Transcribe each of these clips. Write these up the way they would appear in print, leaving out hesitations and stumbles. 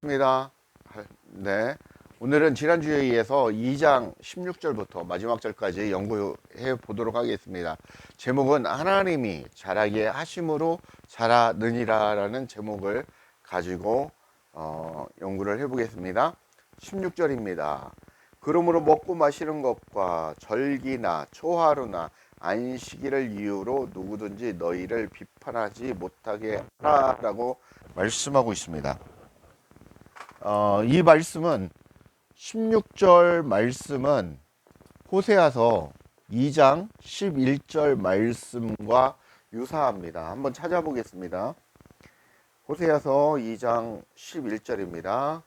입니다. 네. 오늘은 지난주에 이어서 2장 16절부터 마지막 절까지 연구해 보도록 하겠습니다. 제목은 하나님이 자라게 하심으로 자라느니라 라는 제목을 가지고 연구를 해 보겠습니다. 16절입니다. 그러므로 먹고 마시는 것과 절기나 초하루나 안식일을 이유로 누구든지 너희를 비판하지 못하게 하라라고 말씀하고 있습니다. 이 말씀은 16절 말씀은 호세아서 2장 11절 말씀과 유사합니다. 한번 찾아보겠습니다. 호세아서 2장 11절입니다.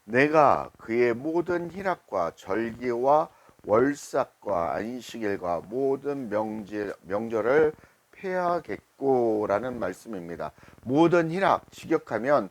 내가 그의 모든 희락과 절기와 월삭과 안식일과 모든 명절을 폐하겠고라는 말씀입니다. 모든 희락, 직역하면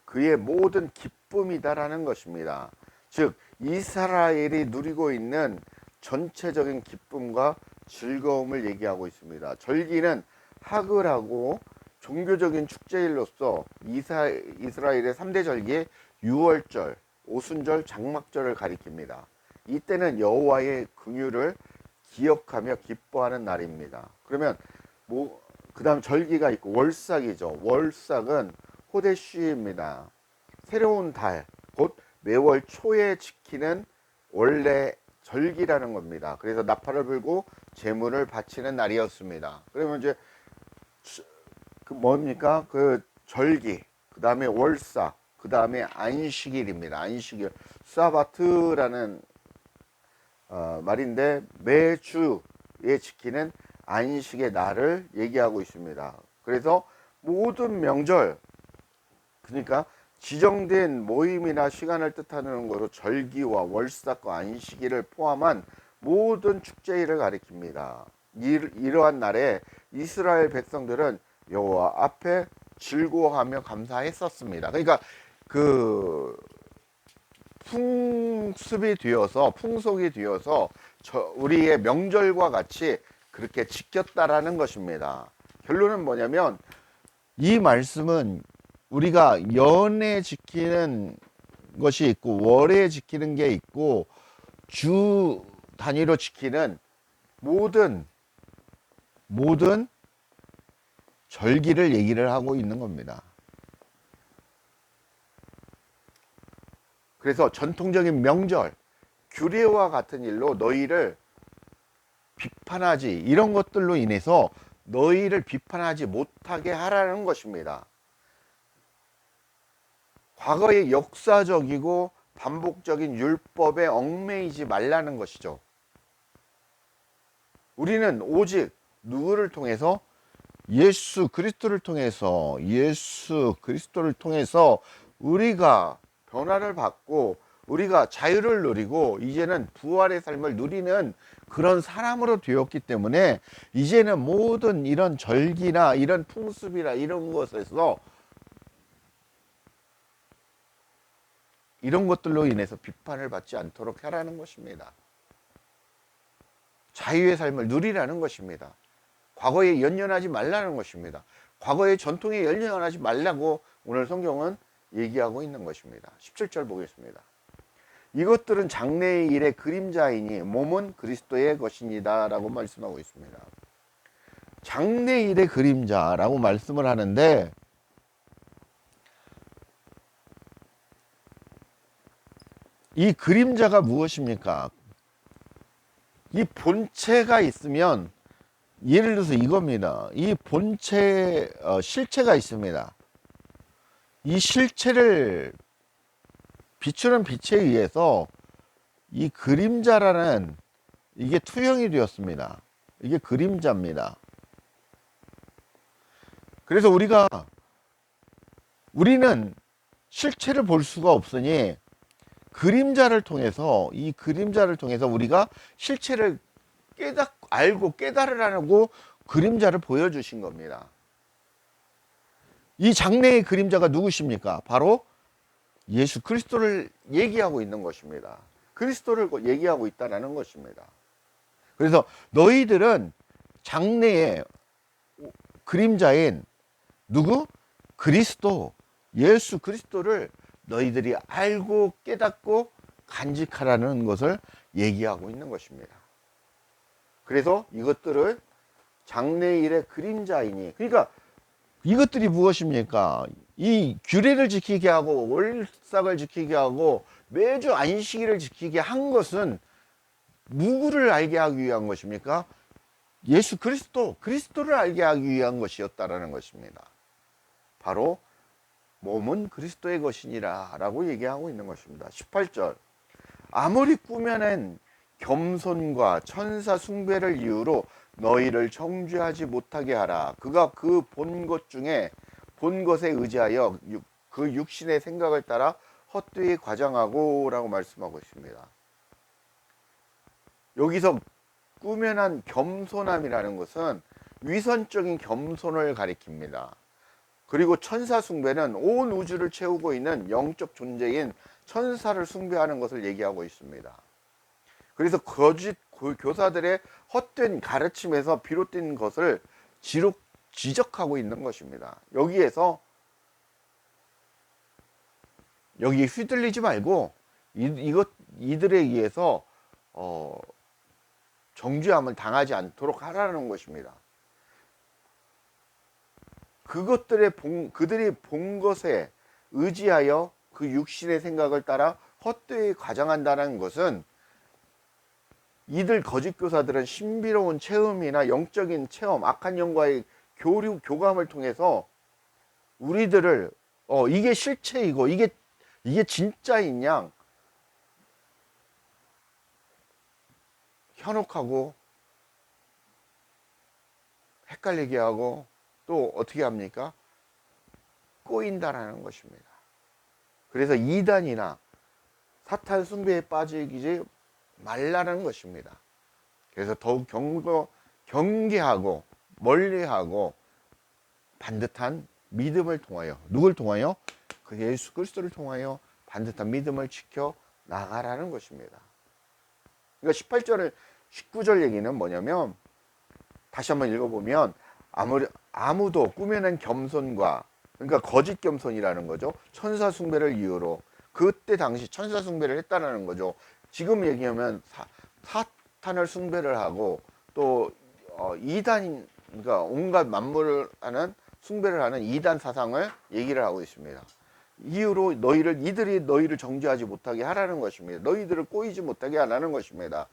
그의 모든 기쁨이다라는 것입니다. 즉 이스라엘이 누리고 있는 전체적인 기쁨과 즐거움을 얘기하고 있습니다. 절기는 하글하고 종교적인 축제일로서 이스라엘의 3대 절기의 유월절, 오순절, 장막절을 가리킵니다. 이때는 여호와의 긍휼을 기억하며 기뻐하는 날입니다. 그러면 그 다음 절기가 있고 월삭이죠. 월삭은 호데쉬입니다. 새로운 달, 곧 매월 초에 지키는 원래 절기라는 겁니다. 그래서 나팔을 불고 제물을 바치는 날이었습니다. 그러면 이제 뭡니까? 그 절기, 그 다음에 월삭, 그 다음에 안식일입니다. 안식일, 사바트라는 말인데 매주에 지키는 안식의 날을 얘기하고 있습니다. 그래서 모든 명절, 그러니까 지정된 모임이나 시간을 뜻하는 것으로 절기와 월삭과 안식일을 포함한 모든 축제일을 가리킵니다. 이러한 날에 이스라엘 백성들은 여호와 앞에 즐거워하며 감사했었습니다. 그러니까 그 풍습이 되어서 풍속이 되어서 우리의 명절과 같이 그렇게 지켰다라는 것입니다. 결론은 뭐냐면 이 말씀은 우리가 연에 지키는 것이 있고 월에 지키는 게 있고 주 단위로 지키는 모든 절기를 얘기를 하고 있는 겁니다. 그래서 전통적인 명절, 규례와 같은 일로 너희를 비판하지, 이런 것들로 인해서 너희를 비판하지 못하게 하라는 것입니다. 과거의 역사적이고 반복적인 율법에 얽매이지 말라는 것이죠. 우리는 오직 누구를 통해서? 예수 그리스도를 통해서 우리가 변화를 받고 우리가 자유를 누리고 이제는 부활의 삶을 누리는 그런 사람으로 되었기 때문에 이제는 모든 이런 절기나 이런 풍습이나 이런 것에서 이런 것들로 인해서 비판을 받지 않도록 하라는 것입니다. 자유의 삶을 누리라는 것입니다. 과거에 연연하지 말라는 것입니다. 과거의 전통에 연연하지 말라고 오늘 성경은 얘기하고 있는 것입니다. 17절 보겠습니다. 이것들은 장래의 일의 그림자이니 몸은 그리스도의 것이니다 라고 말씀하고 있습니다. 장래의 일의 그림자라고 말씀을 하는데 이 그림자가 무엇입니까? 이 본체가 있으면 예를 들어서 이겁니다. 이 본체 실체가 있습니다. 이 실체를 비추는 빛에 의해서 이 그림자라는 이게 투영이 되었습니다. 이게 그림자입니다. 그래서 우리는 실체를 볼 수가 없으니 그림자를 통해서 우리가 실체를 알고 깨달으라고 그림자를 보여주신 겁니다. 이 장래의 그림자가 누구십니까? 바로 예수 그리스도를 얘기하고 있는 것입니다. 그리스도를 얘기하고 있다는 것입니다. 그래서 너희들은 장래에 그림자인 누구? 그리스도, 예수 그리스도를 너희들이 알고 깨닫고 간직하라는 것을 얘기하고 있는 것입니다. 그래서 이것들을 장래일의 그림자이니, 그러니까 이것들이 무엇입니까? 이 규례를 지키게 하고 월삭을 지키게 하고 매주 안식일을 지키게 한 것은 누구를 알게 하기 위한 것입니까? 예수 그리스도, 그리스도를 알게 하기 위한 것이었다라는 것입니다. 바로 몸은 그리스도의 것이니라 라고 얘기하고 있는 것입니다. 18절, 아무리 꾸며낸 겸손과 천사 숭배를 이유로 너희를 정죄하지 못하게 하라. 그가 그 본 것 중에 본 것에 의지하여 그 육신의 생각을 따라 헛되이 과장하고 라고 말씀하고 있습니다. 여기서 꾸며난 겸손함이라는 것은 위선적인 겸손을 가리킵니다. 그리고 천사 숭배는 온 우주를 채우고 있는 영적 존재인 천사를 숭배하는 것을 얘기하고 있습니다. 그래서 거짓 교사들의 헛된 가르침에서 비롯된 것을 지적하고 있는 것입니다. 여기 휘둘리지 말고 이들에 의해서 정죄함을 당하지 않도록 하라는 것입니다. 그들이 본 것에 의지하여 그 육신의 생각을 따라 헛되이 과장한다는 것은 이들 거짓 교사들은 신비로운 체험이나 영적인 체험, 악한 영과의 교감을 통해서 우리들을 이게 실체이고 이게 진짜인 양 현혹하고 헷갈리게 하고 또 어떻게 합니까? 꼬인다라는 것입니다. 그래서 이단이나 사탄 숭배에 빠지지 말라는 것입니다. 그래서 더욱 경계하고 멀리하고 반듯한 믿음을 통하여, 누굴 통하여? 그 예수 그리스도를 통하여 반듯한 믿음을 지켜 나가라는 것입니다. 그러니까 18절 19절 얘기는 뭐냐면, 다시 한번 읽어보면 아무도 꾸며낸 겸손과, 그러니까 거짓 겸손이라는 거죠. 천사 숭배를 이유로 그때 당시 천사 숭배를 했다는 거죠. 지금 얘기하면 사탄을 숭배를 하고 또 이단, 그러니까 온갖 만물을 하는 숭배를 하는 이단 사상을 얘기를 하고 있습니다. 이유로 이들이 너희를 정죄하지 못하게 하라는 것입니다. 너희들을 꼬이지 못하게 하라는 것입니다.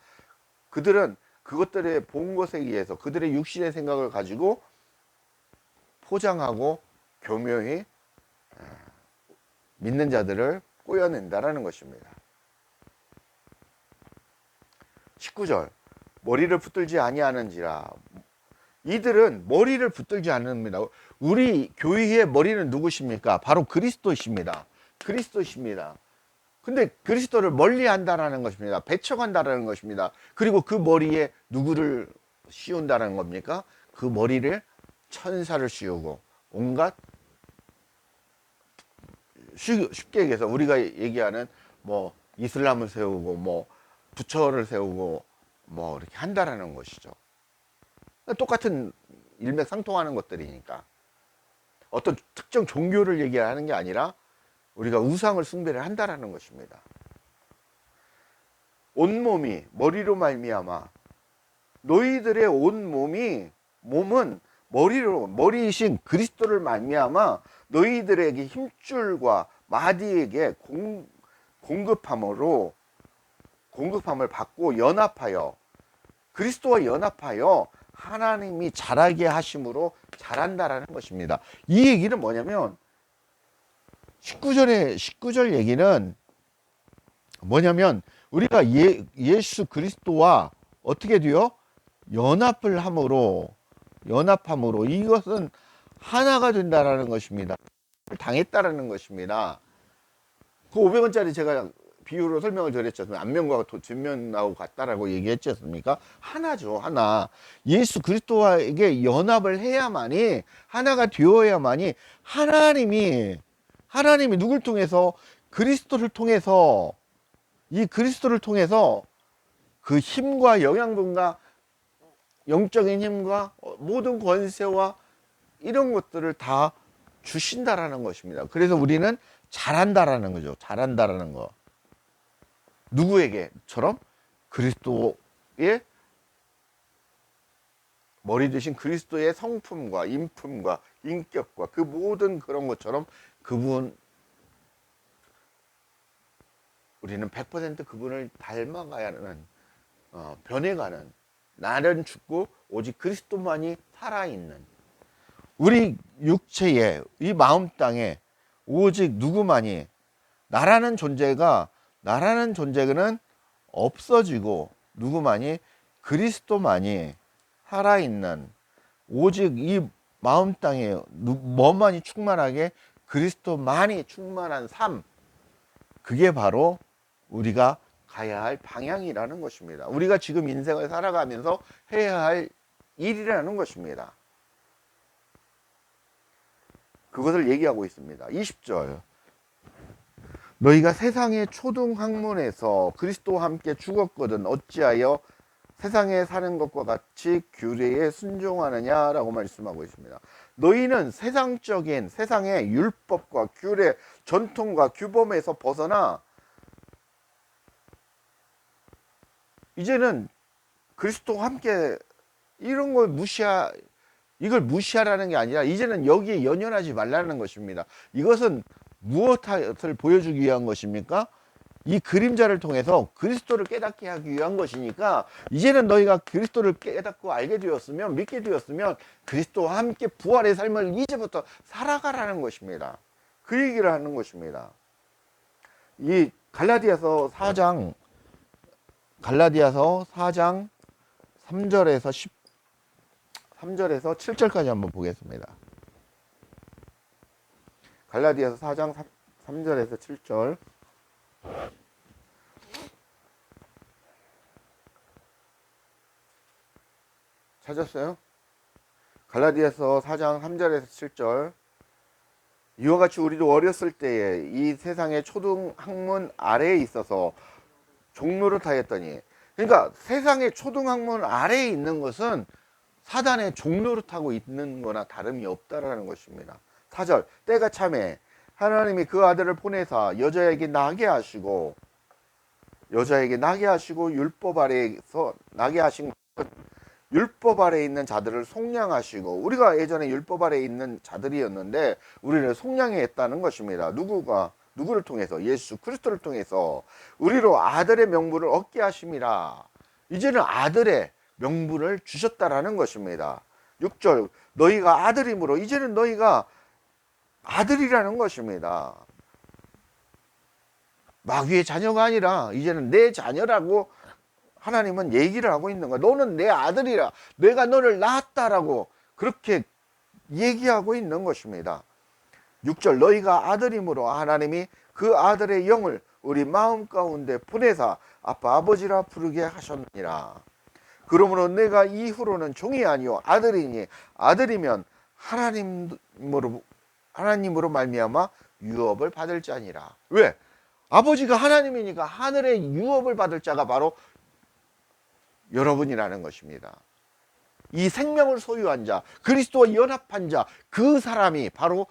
그들은 그것들의 본 것에 의해서 그들의 육신의 생각을 가지고 포장하고 교묘히 믿는 자들을 꼬여낸다라는 것입니다. 19절, 머리를 붙들지 아니하는지라. 이들은 머리를 붙들지 않습니다. 우리 교회의 머리는 누구십니까? 바로 그리스도십니다. 그리스도십니다. 근데 그리스도를 멀리 한다라는 것입니다. 배척한다라는 것입니다. 그리고 그 머리에 누구를 씌운다는 겁니까? 그 머리를 천사를 씌우고 온갖, 쉽게 얘기해서 우리가 얘기하는 뭐 이슬람을 세우고 뭐 부처를 세우고 뭐 이렇게 한다라는 것이죠. 똑같은 일맥상통하는 것들이니까 어떤 특정 종교를 얘기하는 게 아니라 우리가 우상을 숭배를 한다라는 것입니다. 온몸이 머리로 말미암아, 너희들의 몸은 머리이신 그리스도를 말미암아 너희들에게 힘줄과 마디에게 공급함을 받고 연합하여, 그리스도와 연합하여 하나님이 자라게 하심으로 자란다라는 것입니다. 이 얘기는 뭐냐면 19절 얘기는 뭐냐면 우리가 예수 그리스도와 어떻게 돼요? 연합함으로 이것은 하나가 된다라는 것입니다. 당했다라는 것입니다. 그 500원짜리 제가 비유로 설명을 드렸죠. 앞면과 뒷면하고 같다라고 얘기했지 않습니까? 하나죠, 하나. 예수 그리스도와에게 연합을 해야만이, 하나가 되어야만이 하나님이 누굴 통해서? 그리스도를 통해서, 이 그리스도를 통해서 그 힘과 영양분과 영적인 힘과 모든 권세와 이런 것들을 다 주신다라는 것입니다. 그래서 우리는 잘한다라는 거죠. 잘한다라는 거. 누구에게처럼? 그리스도의 머리 되신 그리스도의 성품과 인품과 인격과 그 모든 그런 것처럼 그분, 우리는 100% 그분을 닮아가야 하는, 변해가는, 나는 죽고 오직 그리스도만이 살아있는, 우리 육체에, 이 마음 땅에 오직 누구만이, 나라는 존재는 없어지고 누구만이, 그리스도만이 살아있는, 오직 이 마음 땅에 뭐만이 충만하게, 그리스도만이 충만한 삶, 그게 바로 우리가 가야 할 방향이라는 것입니다. 우리가 지금 인생을 살아가면서 해야 할 일이라는 것입니다. 그것을 얘기하고 있습니다. 20절. 너희가 세상의 초등학문에서 그리스도와 함께 죽었거든 어찌하여 세상에 사는 것과 같이 규례에 순종하느냐라고 말씀하고 있습니다. 너희는 세상적인 세상의 율법과 규례, 전통과 규범에서 벗어나 이제는 그리스도와 함께 이런 걸 이걸 무시하라는 게 아니라 이제는 여기에 연연하지 말라는 것입니다. 이것은 무엇을 보여주기 위한 것입니까? 이 그림자를 통해서 그리스도를 깨닫게 하기 위한 것이니까, 이제는 너희가 그리스도를 깨닫고 알게 되었으면, 믿게 되었으면 그리스도와 함께 부활의 삶을 이제부터 살아가라는 것입니다. 그 얘기를 하는 것입니다. 이 갈라디아서 4장 3절에서 7절까지 한번 보겠습니다. 갈라디아서 4장 3절에서 7절. 찾았어요? 갈라디아서 4장 3절에서 7절. 이와 같이 우리도 어렸을 때에 이 세상의 초등학문 아래에 있어서 종노릇하였더니, 그러니까 세상의 초등학문 아래에 있는 것은 사단의 종노릇하고 있는 거나 다름이 없다라는 것입니다. 4절. 때가 참에 하나님이 그 아들을 보내사 여자에게 나게 하시고 율법 아래에서 나게 하신, 율법 아래에 있는 자들을 속량하시고, 우리가 예전에 율법 아래에 있는 자들이었는데 우리를 속량했다는 것입니다. 누구를 통해서? 예수 그리스도를 통해서 우리로 아들의 명분을 얻게 하심이라. 이제는 아들의 명분을 주셨다라는 것입니다. 6절. 너희가 아들이므로, 이제는 너희가 아들이라는 것입니다. 마귀의 자녀가 아니라 이제는 내 자녀라고 하나님은 얘기를 하고 있는 거야. 너는 내 아들이라, 내가 너를 낳았다라고 그렇게 얘기하고 있는 것입니다. 6절. 너희가 아들이므로 하나님이 그 아들의 영을 우리 마음 가운데 보내사 아빠 아버지라 부르게 하셨느니라. 그러므로 내가 이후로는 종이 아니요 아들이니, 아들이면 하나님으로 말미암아 유업을 받을 자니라. 왜? 아버지가 하나님이니까 하늘의 유업을 받을 자가 바로 여러분이라는 것입니다. 이 생명을 소유한 자, 그리스도와 연합한 자, 그 사람이 바로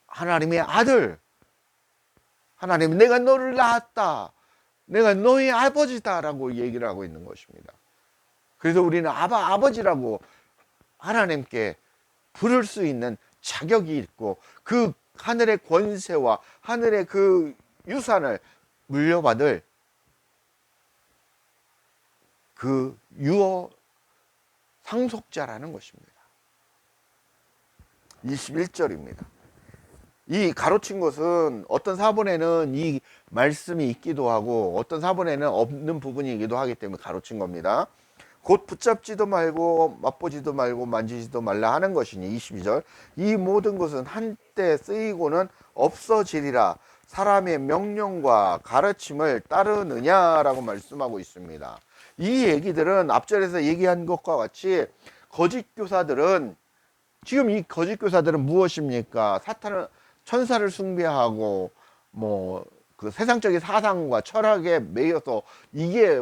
하나님의 아들. 하나님, 내가 너를 낳았다, 내가 너의 아버지다라고 얘기를 하고 있는 것입니다. 그래서 우리는 아버지라고 하나님께 부를 수 있는 자격이 있고, 그 하늘의 권세와 하늘의 그 유산을 물려받을 그 유어 상속자라는 것입니다. 21절입니다. 이 가로친 것은 어떤 사본에는 이 말씀이 있기도 하고 어떤 사본에는 없는 부분이기도 하기 때문에 가로친 겁니다. 곧 붙잡지도 말고 맛보지도 말고 만지지도 말라 하는 것이니. 22절. 이 모든 것은 한때 쓰이고는 없어지리라. 사람의 명령과 가르침을 따르느냐라고 말씀하고 있습니다. 이 얘기들은 앞절에서 얘기한 것과 같이 거짓 교사들은, 지금 이 거짓 교사들은 무엇입니까? 천사를 숭배하고 그 세상적인 사상과 철학에 매여서 이게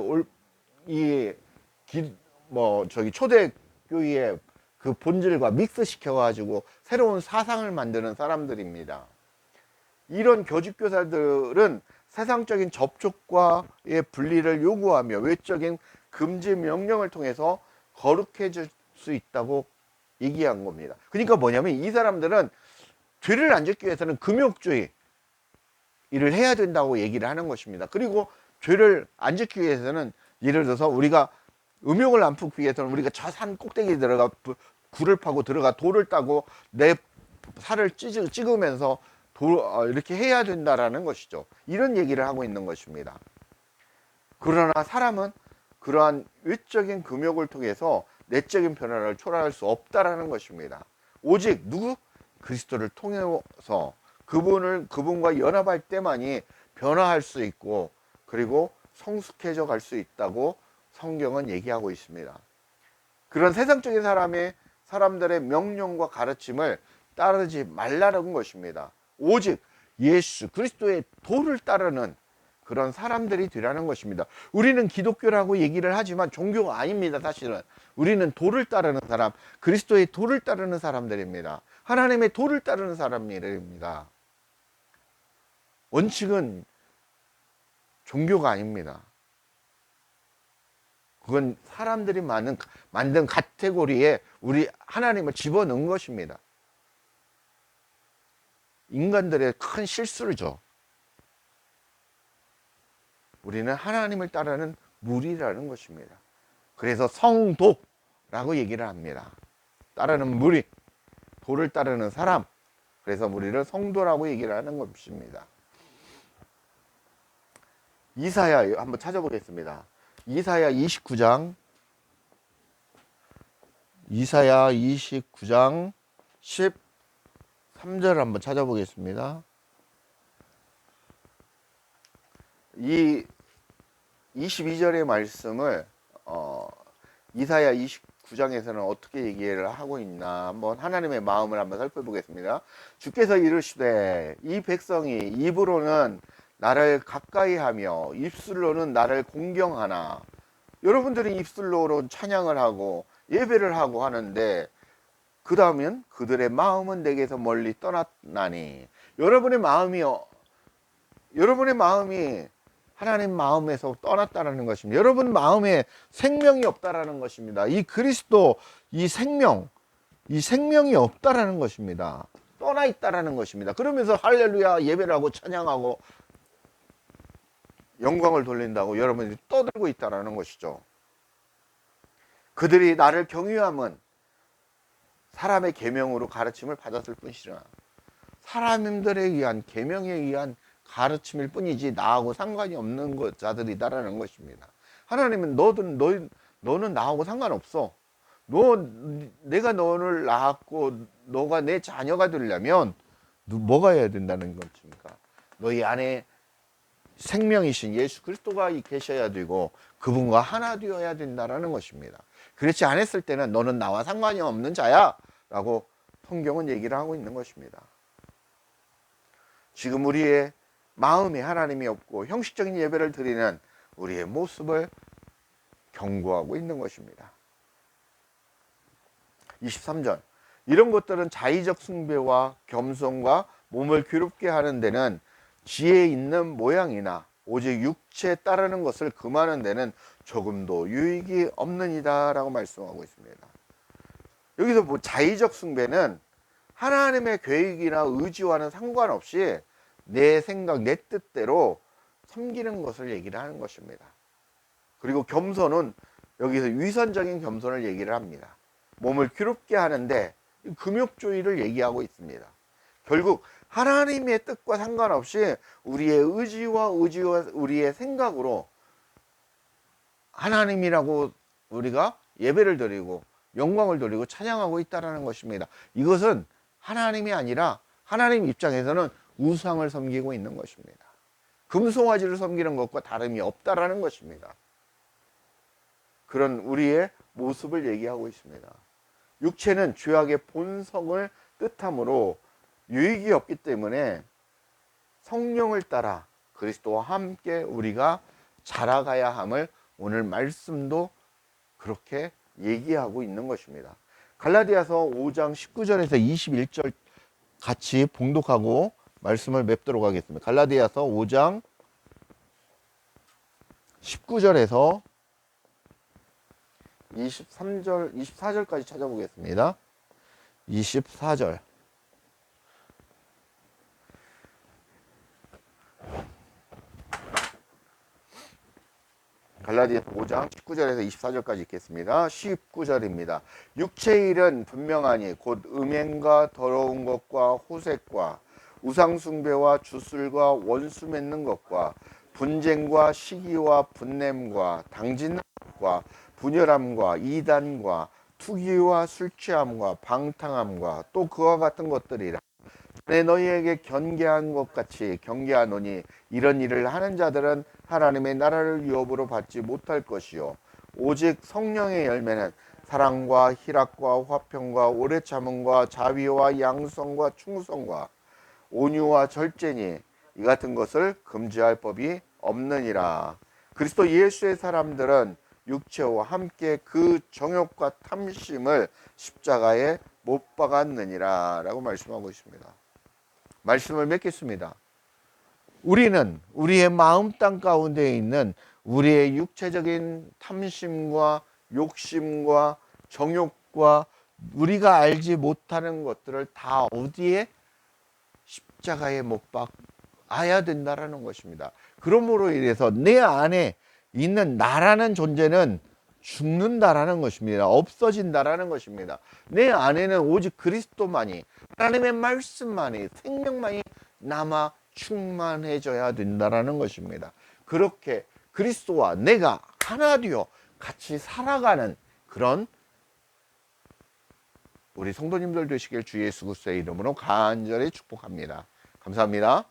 초대교회의 그 본질과 믹스시켜 가지고 새로운 사상을 만드는 사람들입니다. 이런 교직교사들은 세상적인 접촉과의 분리를 요구하며 외적인 금지 명령을 통해서 거룩해질 수 있다고 얘기한 겁니다. 그러니까 뭐냐면 이 사람들은 죄를 안 짓기 위해서는 금욕주의 일을 해야 된다고 얘기를 하는 것입니다. 그리고 죄를 안 짓기 위해서는 예를 들어서 우리가 음욕을 안 품기 위해서는 우리가 저 산 꼭대기에 들어가 굴을 파고 들어가 돌을 따고 내 살을 찍으면서 이렇게 해야 된다라는 것이죠. 이런 얘기를 하고 있는 것입니다. 그러나 사람은 그러한 외적인 금욕을 통해서 내적인 변화를 초래할 수 없다라는 것입니다. 오직 누구? 그리스도를 통해서 그분과 연합할 때만이 변화할 수 있고 그리고 성숙해져 갈 수 있다고 성경은 얘기하고 있습니다. 그런 세상적인 사람들의 명령과 가르침을 따르지 말라는 것입니다. 오직 예수 그리스도의 도를 따르는 그런 사람들이 되라는 것입니다. 우리는 기독교라고 얘기를 하지만 종교가 아닙니다. 사실은 우리는 도를 따르는 사람, 그리스도의 도를 따르는 사람들입니다. 하나님의 도를 따르는 사람들입니다. 원칙은 종교가 아닙니다. 그건 사람들이 만든 카테고리에 우리 하나님을 집어넣은 것입니다. 인간들의 큰 실수죠. 우리는 하나님을 따르는 무리라는 것입니다. 그래서 성도라고 얘기를 합니다. 따르는 무리, 도를 따르는 사람. 그래서 우리를 성도라고 얘기를 하는 것입니다. 이사야 한번 찾아보겠습니다. 이사야 29장 13절 한번 찾아보겠습니다. 이 22절의 말씀을 이사야 29장에서는 어떻게 얘기를 하고 있나 한번 하나님의 마음을 한번 살펴보겠습니다. 주께서 이르시되 이 백성이 입으로는 나를 가까이 하며 입술로는 나를 공경하나. 여러분들이 입술로는 찬양을 하고 예배를 하고 하는데 그 다음엔 그들의 마음은 내게서 멀리 떠났나니. 여러분의 마음이 하나님 마음에서 떠났다는 것입니다. 여러분 마음에 생명이 없다라는 것입니다. 이 그리스도, 이 생명이 없다라는 것입니다. 떠나 있다라는 것입니다. 그러면서 할렐루야 예배를 하고 찬양하고 영광을 돌린다고 여러분들이 떠들고 있다라는 것이죠. 그들이 나를 경유함은 사람의 계명으로 가르침을 받았을 뿐이라 사람들에 의한 계명에 의한 가르침일 뿐이지 나하고 상관이 없는 자들이다라는 것입니다. 하나님은 너는 나하고 상관없어. 내가 너를 낳았고 너가 내 자녀가 되려면 뭐가 해야 된다는 것입니까? 너희 안에 생명이신 예수 그리스도가 계셔야 되고 그분과 하나 되어야 된다라는 것입니다. 그렇지 않았을 때는 너는 나와 상관이 없는 자야 라고 성경은 얘기를 하고 있는 것입니다. 지금 우리의 마음에 하나님이 없고 형식적인 예배를 드리는 우리의 모습을 경고하고 있는 것입니다. 23절 이런 것들은 자의적 숭배와 겸손과 몸을 괴롭게 하는 데는 지혜 있는 모양이나 오직 육체에 따르는 것을 금하는 데는 조금도 유익이 없느니라 라고 말씀하고 있습니다. 여기서 자의적 숭배는 하나님의 계획이나 의지와는 상관없이 내 생각, 내 뜻대로 섬기는 것을 얘기를 하는 것입니다. 그리고 겸손은 여기서 위선적인 겸손을 얘기를 합니다. 몸을 괴롭게 하는데 금욕주의를 얘기하고 있습니다. 결국 하나님의 뜻과 상관없이 우리의 의지와 우리의 생각으로 하나님이라고 우리가 예배를 드리고 영광을 돌리고 찬양하고 있다는 것입니다. 이것은 하나님이 아니라 하나님 입장에서는 우상을 섬기고 있는 것입니다. 금송아지를 섬기는 것과 다름이 없다라는 것입니다. 그런 우리의 모습을 얘기하고 있습니다. 육체는 죄악의 본성을 뜻하므로 유익이 없기 때문에 성령을 따라 그리스도와 함께 우리가 자라가야 함을 오늘 말씀도 그렇게 얘기하고 있는 것입니다. 갈라디아서 5장 19절에서 21절 같이 봉독하고 말씀을 맺도록 하겠습니다. 갈라디아서 5장 19절에서 23절, 24절까지 찾아보겠습니다. 24절. 갈라디아서 5장 19절에서 24절까지 읽겠습니다. 19절입니다. 육체의 일은 분명하니 곧 음행과 더러운 것과 호색과 우상숭배와 주술과 원수 맺는 것과 분쟁과 시기와 분냄과 당짓는 것과 분열함과 이단과 투기와 술취함과 방탕함과 또 그와 같은 것들이라. 내 너희에게 경계한 것 같이 경계하노니 이런 일을 하는 자들은 하나님의 나라를 유업으로 받지 못할 것이요 오직 성령의 열매는 사랑과 희락과 화평과 오래 참음과 자비와 양성과 충성과 온유와 절제니 이 같은 것을 금지할 법이 없느니라. 그리스도 예수의 사람들은 육체와 함께 그 정욕과 탐심을 십자가에 못 박았느니라 라고 말씀하고 있습니다. 말씀을 맺겠습니다. 우리는 우리의 마음 땅 가운데 있는 우리의 육체적인 탐심과 욕심과 정욕과 우리가 알지 못하는 것들을 다 어디에? 십자가에 못 박아야 된다라는 것입니다. 그러므로 인해서 내 안에 있는 나라는 존재는 죽는다라는 것입니다. 없어진다라는 것입니다. 내 안에는 오직 그리스도만이, 하나님의 말씀만이, 생명만이 남아 충만해져야 된다라는 것입니다. 그렇게 그리스도와 내가 하나 되어 같이 살아가는 그런 우리 성도님들 되시길 주 예수 그리스도의 이름으로 간절히 축복합니다. 감사합니다.